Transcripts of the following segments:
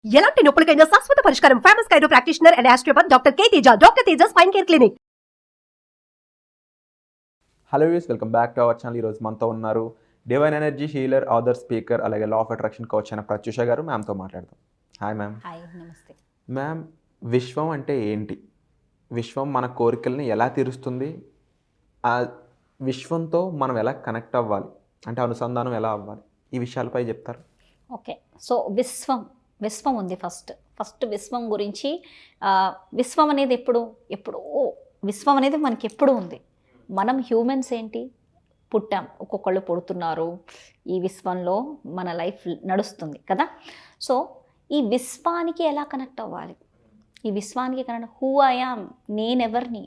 ఎలాంటి నొప్పులకైనా శాశ్వత పరిష్కారం famous chiro practitioner and osteopath doctor K Teja doctor Teja spine care clinic. Hello views, welcome back to our channel. ఈరోజు మనతో ఉన్నారు divine energy healer, author, speaker, అలాగే లా ఆఫ్ అట్రాక్షన్ కోచ్ అయిన ప్రత్యూష గారు. మ్యామ్తో మాట్లాడదాం. Hi ma'am. హాయ్, నమస్తే మ్యామ్. విశ్వం అంటే ఏంటి? విశ్వం మన కోరికల్ని ఎలా తీరుస్తుంది? ఆ విశ్వంతో మనం ఎలా కనెక్ట్ అవ్వాలి, అంటే అనుసంధానం ఎలా అవ్వాలి, ఈ విషయాలపై చెప్తారు? ఓకే, సో విశ్వం ఉంది. ఫస్ట్ విశ్వం గురించి. విశ్వం అనేది ఎప్పుడో విశ్వం అనేది మనకి ఎప్పుడు ఉంది. మనం హ్యూమన్స్ ఏంటి, పుట్టాం, ఒక్కొక్కళ్ళు పుడుతున్నారు, ఈ విశ్వంలో మన లైఫ్ నడుస్తుంది కదా. సో ఈ విశ్వానికి ఎలా కనెక్ట్ అవ్వాలి? ఈ విశ్వానికి కనెక్ట్, హూ ఐ యామ్, నేనెవరిని,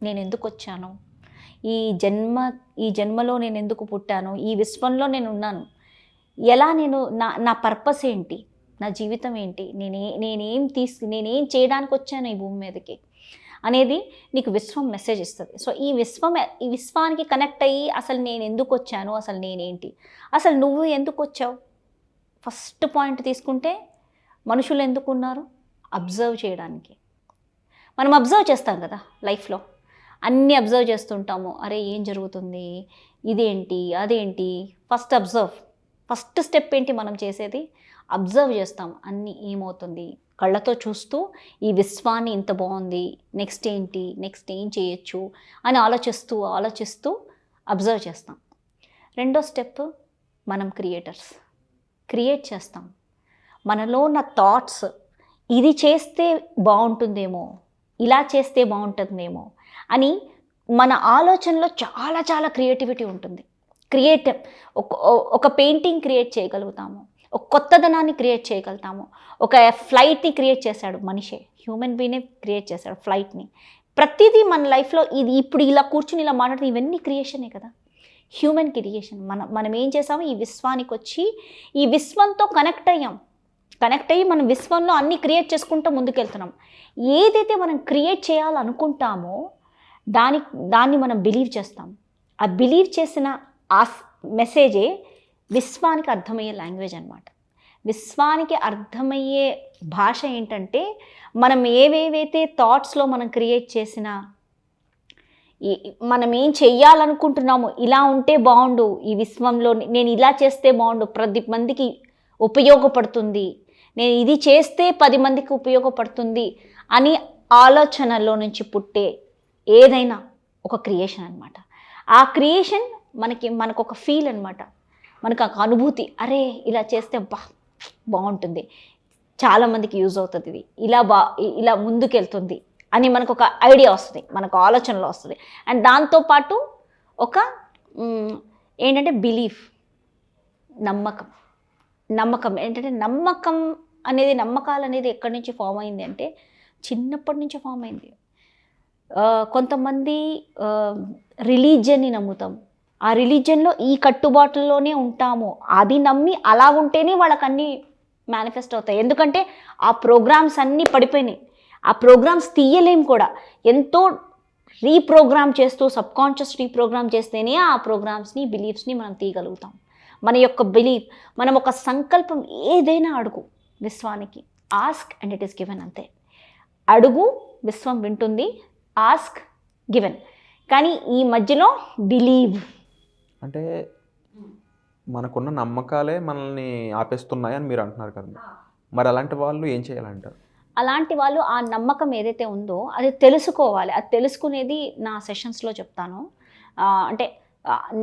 నేను ఎందుకు వచ్చాను, ఈ జన్మలో నేను ఎందుకు పుట్టాను, ఈ విశ్వంలో నేను ఉన్నాను, ఎలా నేను నా పర్పస్ ఏంటి, నా జీవితం ఏంటి, నేనేం చేయడానికి వచ్చాను ఈ భూమి మీదకి అనేది నీకు విశ్వం మెసేజ్ ఇస్తుంది. సో ఈ విశ్వానికి కనెక్ట్ అయ్యి అసలు నేను ఎందుకు వచ్చాను, అసలు నేనేంటి, అసలు నువ్వు ఎందుకు వచ్చావు. ఫస్ట్ పాయింట్ తీసుకుంటే మనుషులు ఎందుకు ఉన్నారు? అబ్జర్వ్ చేయడానికి. మనం అబ్జర్వ్ చేస్తాం కదా లైఫ్లో, అన్నీ అబ్జర్వ్ చేస్తుంటాము. అరే ఏం జరుగుతుంది, ఇదేంటి అదేంటి. ఫస్ట్ స్టెప్ ఏంటి మనం చేసేది? అబ్జర్వ్ చేస్తాం. అన్నీ ఏమవుతుంది కళ్ళతో చూస్తూ, ఈ విశ్వాన్ని ఇంత బాగుంది, నెక్స్ట్ ఏంటి, నెక్స్ట్ ఏం చేయొచ్చు అని ఆలోచిస్తూ అబ్జర్వ్ చేస్తాం. రెండో స్టెప్, మనం క్రియేట్ చేస్తాం. మనలో ఉన్న థాట్స్, ఇది చేస్తే బాగుంటుందేమో, ఇలా చేస్తే బాగుంటుందేమో అని మన ఆలోచనలో చాలా చాలా క్రియేటివిటీ ఉంటుంది. ఒక పెయింటింగ్ క్రియేట్ చేయగలుగుతాము, ఒక కొత్తదనాన్ని క్రియేట్ చేయగలుగుతాము. ఒక ఫ్లైట్ని క్రియేట్ చేశాడు మనిషి, హ్యూమన్ బీనే క్రియేట్ చేశాడు ఫ్లైట్ని. ప్రతిదీ మన లైఫ్లో ఇప్పుడు ఇలా కూర్చుని ఇలా మాట్లాడితే ఇవన్నీ క్రియేషనే కదా, హ్యూమన్ క్రియేషన్. మనం ఏం చేసాము, ఈ విశ్వానికి వచ్చి ఈ విశ్వంతో కనెక్ట్ అయ్యి మనం విశ్వంలో అన్నీ క్రియేట్ చేసుకుంటూ ముందుకెళ్తున్నాం. ఏదైతే మనం క్రియేట్ చేయాలనుకుంటామో దాన్ని మనం బిలీవ్ చేస్తాం. ఆ బిలీవ్ చేసిన ఆ మెసేజే విశ్వానికి అర్థమయ్యే లాంగ్వేజ్ అన్నమాట. విశ్వానికి అర్థమయ్యే భాష ఏంటంటే, మనం ఏవేవైతే థాట్స్లో మనం క్రియేట్ చేసిన, మనం ఏం చెయ్యాలనుకుంటున్నామో, ఇలా ఉంటే బాగుండు, ఈ విశ్వంలో నేను ఇలా చేస్తే బాగుండు, 10 మందికి ఉపయోగపడుతుంది, నేను ఇది చేస్తే 10 మందికి ఉపయోగపడుతుంది అని ఆలోచనలో నుంచి పుట్టే ఏదైనా ఒక క్రియేషన్ అన్నమాట. ఆ క్రియేషన్ మనకు ఒక ఫీల్ అన్నమాట, మనకు ఒక అనుభూతి. అరే ఇలా చేస్తే బాగుంటుంది, చాలామందికి యూజ్ అవుతుంది, ఇది ఇలా ముందుకెళ్తుంది అని మనకు ఒక ఐడియా వస్తుంది, మనకు ఆలోచనలో వస్తుంది. అండ్ దాంతోపాటు ఒక ఏంటంటే బిలీఫ్, నమ్మకం ఏంటంటే నమ్మకాలు అనేది ఎక్కడి నుంచి ఫామ్ అయింది అంటే చిన్నప్పటి నుంచి ఫామ్ అయింది. కొంతమంది రిలీజియన్ని నమ్ముతాం, ఆ రిలీజియన్లో ఈ కట్టుబాట్లలోనే ఉంటాము, అది నమ్మి అలా ఉంటేనే వాళ్ళకి అన్నీ మేనిఫెస్ట్ అవుతాయి. ఎందుకంటే ఆ ప్రోగ్రామ్స్ అన్నీ పడిపోయినాయి, ఆ ప్రోగ్రామ్స్ తీయలేం కూడా. ఎంతో సబ్కాన్షియస్ రీప్రోగ్రామ్ చేస్తేనే ఆ ప్రోగ్రామ్స్ని, బిలీఫ్స్ని మనం తీయగలుగుతాం. మన యొక్క బిలీఫ్, మనం ఒక సంకల్పం ఏదైనా అడుగు విశ్వానికి, ask and it is given, అంతే. అడుగు, విశ్వం వింటుంది, ఆస్క్, గివెన్. కానీ ఈ మధ్యలో బిలీవ్ అంటే మనకున్న నమ్మకాలే మనల్ని ఆపేస్తున్నాయని మీరు అంటున్నారు కదా. మరి అలాంటి వాళ్ళు ఏం చేయాలంటారు? అలాంటి వాళ్ళు ఆ నమ్మకం ఏదైతే ఉందో అది తెలుసుకోవాలి. అది తెలుసుకునేది నా సెషన్స్లో చెప్తాను. అంటే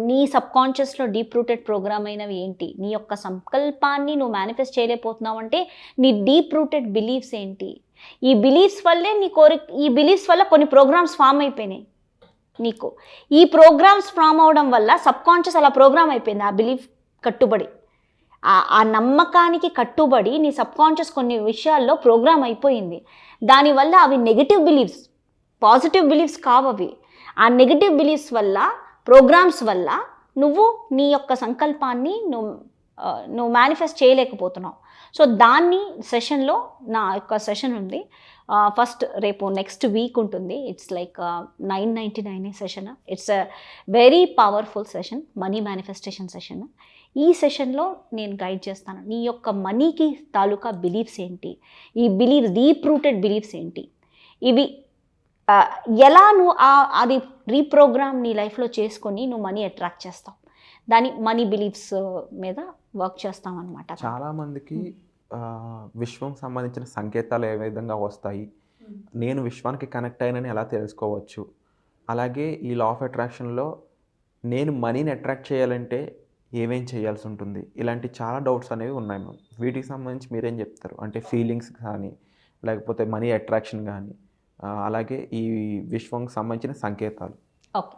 నీ సబ్కాన్షియస్లో డీప్ రూటెడ్ ప్రోగ్రామ్ అయినవి ఏంటి, నీ యొక్క సంకల్పాన్ని నువ్వు మేనిఫెస్ట్ చేయలేకపోతున్నావు అంటే నీ డీప్ రూటెడ్ బిలీఫ్స్ ఏంటి. ఈ బిలీఫ్స్ వల్ల కొన్ని ప్రోగ్రామ్స్ ఫామ్ అయిపోయినాయి నీకు. ఈ ప్రోగ్రామ్స్ ఫామ్ అవడం వల్ల సబ్కాన్షియస్ అలా ప్రోగ్రామ్ అయిపోయింది, ఆ బిలీఫ్ కట్టుబడి, ఆ నమ్మకానికి కట్టుబడి నీ సబ్కాన్షియస్ కొన్ని విషయాల్లో ప్రోగ్రామ్ అయిపోయింది. దానివల్ల అవి నెగిటివ్ బిలీఫ్స్, పాజిటివ్ బిలీఫ్స్ కావు అవి. ఆ నెగిటివ్ బిలీఫ్స్ వల్ల, ప్రోగ్రామ్స్ వల్ల నువ్వు నీ యొక్క సంకల్పాన్ని నువ్వు మేనిఫెస్ట్ చేయలేకపోతున్నావు. సో దాన్ని సెషన్లో, నా యొక్క సెషన్ ఉంది ఫస్ట్ రేపు నెక్స్ట్ వీక్ ఉంటుంది. It's like 999 session. It's a very powerful session, money manifestation session. ఈ సెషన్లో నేను గైడ్ చేస్తాను. నీ యొక్క మనీకి తాలూకా బిలీఫ్స్ ఏంటి, ఈ బిలీఫ్స్ డీప్ రూటెడ్ బిలీఫ్స్ ఏంటి, ఇవి ఎలా నువ్వు అది రీప్రోగ్రామ్ నీ లైఫ్లో చేసుకొని నువ్వు మనీ అట్రాక్ట్ చేస్తావు, దాని మనీ బిలీఫ్స్ మీద వర్క్ చేస్తాం అనమాట. చాలామందికి విశ్వం సంబంధించిన సంకేతాలు ఏ విధంగా వస్తాయి, నేను విశ్వానికి కనెక్ట్ అయినని ఎలా తెలుసుకోవచ్చు, అలాగే ఈ లా ఆఫ్ అట్రాక్షన్లో నేను మనీని అట్రాక్ట్ చేయాలంటే ఏమేం చేయాల్సి ఉంటుంది, ఇలాంటి చాలా డౌట్స్ అనేవి ఉన్నాయి మ్యామ్. వీటికి సంబంధించి మీరేం చెప్తారు? అంటే ఫీలింగ్స్ కానీ లేకపోతే మనీ అట్రాక్షన్ కానీ అలాగే ఈ విశ్వంకి సంబంధించిన సంకేతాలు. ఓకే,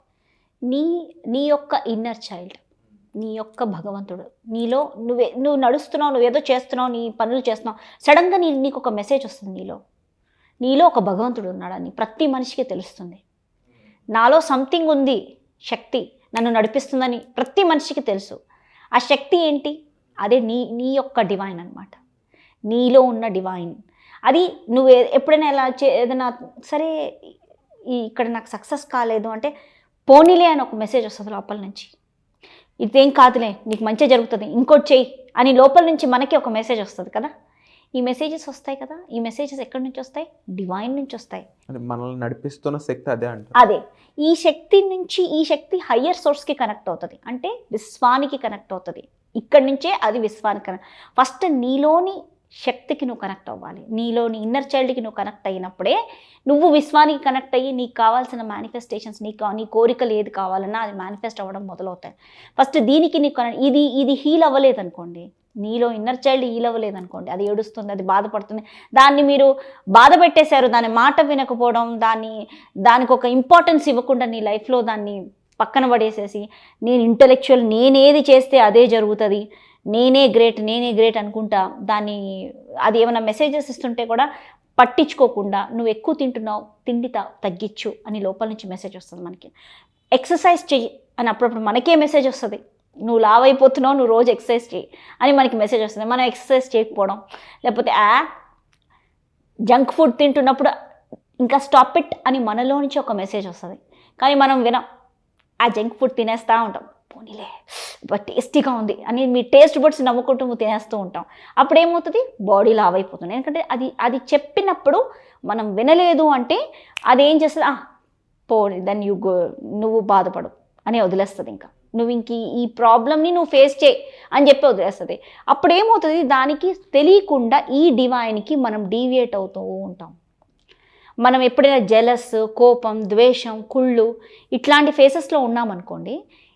నీ యొక్క ఇన్నర్ చైల్డ్, నీ యొక్క భగవంతుడు నీలో నువ్వు నడుస్తున్నావు, నువ్వేదో చేస్తున్నావు, నీ పనులు చేస్తున్నావు, సడన్గా నీకు ఒక మెసేజ్ వస్తుంది, నీలో ఒక భగవంతుడు ఉన్నాడని ప్రతి మనిషికి తెలుస్తుంది. నాలో సంథింగ్ ఉంది, శక్తి నన్ను నడిపిస్తుందని ప్రతి మనిషికి తెలుసు. ఆ శక్తి ఏంటి? అదే నీ యొక్క డివైన్ అనమాట, నీలో ఉన్న డివైన్. అది నువ్వు ఎప్పుడైనా ఎలా ఏదైనా సరే ఇక్కడ నాకు సక్సెస్ కాలేదు అంటే పోనీలే అని ఒక మెసేజ్ వస్తుంది లోపల నుంచి, ఇదేం కాదులే నీకు మంచి జరుగుతుంది ఇంకోటి చెయ్యి అని లోపల నుంచి మనకి ఒక మెసేజ్ వస్తుంది కదా. ఈ మెసేజెస్ వస్తాయి కదా, ఈ మెసేజెస్ ఎక్కడి నుంచి వస్తాయి? డివైన్ నుంచి వస్తాయి. మనల్ని నడిపిస్తున్న శక్తి అదే అంటే అదే ఈ శక్తి నుంచి, ఈ శక్తి హయ్యర్ సోర్స్కి కనెక్ట్ అవుతుంది, అంటే విశ్వానికి కనెక్ట్ అవుతుంది. ఇక్కడి నుంచే అది విశ్వానికి కనెక్ట్. ఫస్ట్ నీలోని శక్తికి నువ్వు కనెక్ట్ అవ్వాలి, నీలోని ఇన్నర్ చైల్డ్కి నువ్వు కనెక్ట్ అయినప్పుడే నువ్వు విశ్వానికి కనెక్ట్ అయ్యి నీకు కావాల్సిన మేనిఫెస్టేషన్స్, నీ కోరికలు ఏది కావాలన్నా అది మేనిఫెస్ట్ అవ్వడం మొదలవుతాయి. ఫస్ట్ దీనికి నీకు ఇది హీల్ అవ్వలేదు అనుకోండి, నీలో ఇన్నర్ చైల్డ్ హీల్ అవ్వలేదు అనుకోండి, అది ఏడుస్తుంది, అది బాధపడుతుంది, దాన్ని మీరు బాధ పెట్టేశారు, దాని మాట వినకపోవడం, దానికి ఒక ఇంపార్టెన్స్ ఇవ్వకుండా నీ లైఫ్లో దాన్ని పక్కన పడేసేసి నేను ఇంటెలెక్చువల్, నేనేది చేస్తే అదే జరుగుతుంది, నేనే గ్రేట్ అనుకుంటా దాన్ని, అది ఏమైనా మెసేజెస్ ఇస్తుంటే కూడా పట్టించుకోకుండా నువ్వు ఎక్కువ తింటున్నావు, తిండి తగ్గించు అని లోపల నుంచి మెసేజ్ వస్తుంది మనకి. ఎక్సర్సైజ్ చెయ్యి అని అప్పుడప్పుడు మనకే మెసేజ్ వస్తుంది, నువ్వు లావ్ అయిపోతున్నావు, నువ్వు రోజు ఎక్సర్సైజ్ చేయి అని మనకి మెసేజ్ వస్తుంది. మనం ఎక్సర్సైజ్ చేయకపోవడం, లేకపోతే జంక్ ఫుడ్ తింటున్నప్పుడు ఇంకా స్టాప్ ఇట్ అని మనలో నుంచి ఒక మెసేజ్ వస్తుంది, కానీ మనం వినం, ఆ జంక్ ఫుడ్ తినేస్తూ ఉంటాం, పోనీలే బట్ టేస్టీగా ఉంది అని మీ టేస్ట్ బడ్స్ నవ్వుకుంటూ తినేస్తూ ఉంటాం. అప్పుడు ఏమవుతుంది? బాడీ లావ్ అయిపోతుంది. ఎందుకంటే అది చెప్పినప్పుడు మనం వినలేదు అంటే అది ఏం చేస్తుంది, పోనీ దాన్ని నువ్వు బాధపడు అని వదిలేస్తుంది. ఇంకా నువ్వు ఈ ప్రాబ్లమ్ని నువ్వు ఫేస్ చేయి అని చెప్పి వదిలేస్తుంది. అప్పుడు ఏమవుతుంది? దానికి తెలియకుండా ఈ డివైన్కి మనం డీవియేట్ అవుతూ ఉంటాం. మనం ఎప్పుడైనా జెలస్, కోపం, ద్వేషం, కుళ్ళు ఇట్లాంటి ఫేసెస్లో ఉన్నామనుకోండి,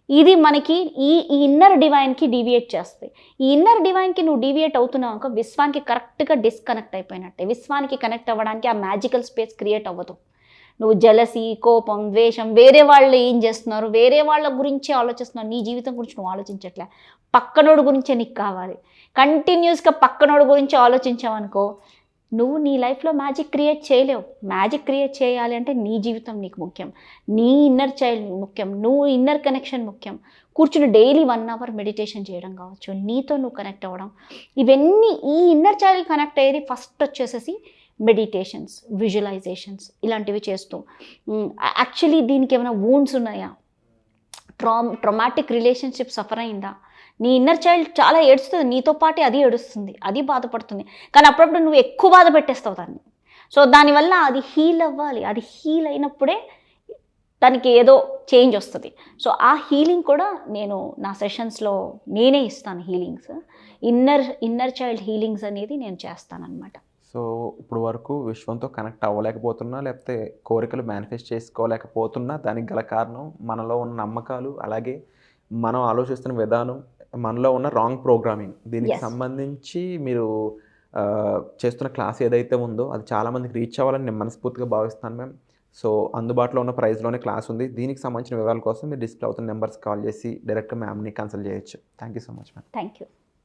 ఇది మనకి ఈ ఇన్నర్ డివైన్కి డీవియేట్ చేస్తుంది. ఈ ఇన్నర్ డివైన్కి నువ్వు డీవియేట్ అవుతున్నావు అనుకో, విశ్వానికి కరెక్ట్గా డిస్కనెక్ట్ అయిపోయినట్టే. విశ్వానికి కనెక్ట్ అవ్వడానికి ఆ మ్యాజికల్ స్పేస్ క్రియేట్ అవ్వదు. నువ్వు జలసి, కోపం, ద్వేషం, వేరే వాళ్ళు ఏం చేస్తున్నారు, వేరే వాళ్ళ గురించి ఆలోచిస్తున్నావు, నీ జీవితం గురించి నువ్వు ఆలోచించట్లే, పక్కనోడు గురించే నీకు కావాలి. కంటిన్యూస్గా పక్కనోడు గురించి ఆలోచించావనుకో, నువ్వు నీ లైఫ్లో మ్యాజిక్ క్రియేట్ చేయలేవు. మ్యాజిక్ క్రియేట్ చేయాలి అంటే నీ జీవితం నీకు ముఖ్యం, నీ ఇన్నర్ చైల్డ్ ముఖ్యం, నువ్వు ఇన్నర్ కనెక్షన్ ముఖ్యం. కూర్చుని డైలీ 1 hour మెడిటేషన్ చేయడం కావచ్చు, నీతో నువ్వు కనెక్ట్ అవ్వడం, ఇవన్నీ ఈ ఇన్నర్ చైల్డ్ కనెక్ట్ అయ్యేది ఫస్ట్ వచ్చేసేసి మెడిటేషన్స్, విజువలైజేషన్స్ ఇలాంటివి చేస్తూ. యాక్చువల్లీ దీనికి ఏమైనా వూండ్స్ ఉన్నాయా, ట్రామాటిక్ రిలేషన్షిప్ సఫర్ అయిందా, నీ ఇన్నర్ చైల్డ్ చాలా ఏడుస్తుంది, నీతో పాటు అది ఏడుస్తుంది, అది బాధపడుతుంది, కానీ అప్పుడప్పుడు నువ్వు ఎక్కువ బాధ పెట్టేస్తావు దాన్ని. సో దానివల్ల అది హీల్ అవ్వాలి, అది హీల్ అయినప్పుడే దానికి ఏదో చేంజ్ వస్తుంది. సో ఆ హీలింగ్ కూడా నేను నా సెషన్స్లో నేనే ఇస్తాను. హీలింగ్స్, ఇన్నర్ చైల్డ్ హీలింగ్స్ అనేది నేను చేస్తానన్నమాట. సో ఇప్పుడు వరకు విశ్వంతో కనెక్ట్ అవ్వలేకపోతున్నా, లేకపోతే కోరికలు మేనిఫెస్ట్ చేసుకోలేకపోతున్నా దానికి గల కారణం మనలో ఉన్న నమ్మకాలు, అలాగే మనం ఆలోచిస్తున్న విధానం, మనలో ఉన్న రాంగ్ ప్రోగ్రామింగ్. దీనికి సంబంధించి మీరు చేస్తున్న క్లాస్ ఏదైతే ఉందో అది చాలామందికి రీచ్ అవ్వాలని నేను మనస్ఫూర్తిగా భావిస్తాను మ్యామ్. సో అందుబాటులో ఉన్న ప్రైస్లోనే క్లాస్ ఉంది. దీనికి సంబంధించిన వివరాల కోసం మీరు డిస్ప్లే అవుతున్న నెంబర్స్ కాల్ చేసి డైరెక్ట్గా మ్యామ్ని కన్సల్ట్ చేయొచ్చు. Thank you so much ma'am. Thank you.